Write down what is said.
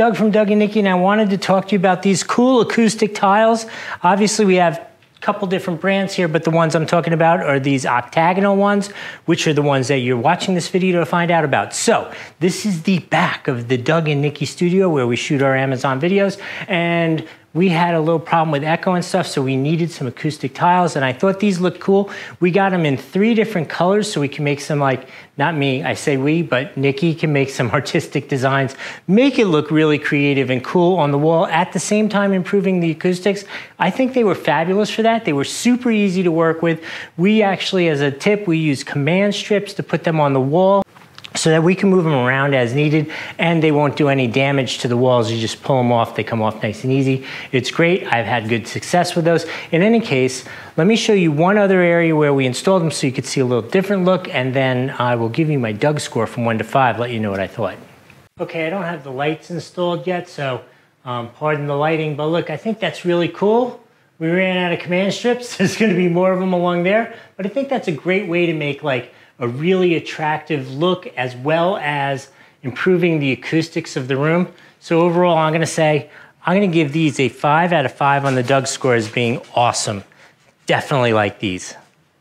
Doug from Doug and Nikki, and I wanted to talk to you about these cool acoustic tiles. Obviously, we have a couple different brands here, but the ones I'm talking about are these octagonal ones, which are the ones that you're watching this video to find out about. So this is the back of the Doug and Nikki studio where we shoot our Amazon videos, and we had a little problem with echo and stuff, so we needed some acoustic tiles, and I thought these looked cool. We got them in 3 different colors, so we can make some, like, not me, I say we, but Nikki can make some artistic designs, make it look really creative and cool on the wall, at the same time improving the acoustics. I think they were fabulous for that. They were super easy to work with. We actually, as a tip, we use command strips to put them on the wall, so that we can move them around as needed and they won't do any damage to the walls. You just pull them off, they come off nice and easy. It's great, I've had good success with those. In any case, let me show you one other area where we installed them so you could see a little different look, and then I will give you my Doug score from 1 to 5, let you know what I thought. Okay, I don't have the lights installed yet, so pardon the lighting, but look, I think that's really cool. We ran out of command strips. There's gonna be more of them along there, but I think that's a great way to make like a really attractive look as well as improving the acoustics of the room. So overall, I'm gonna give these a 5 out of 5 on the Doug score as being awesome. Definitely like these.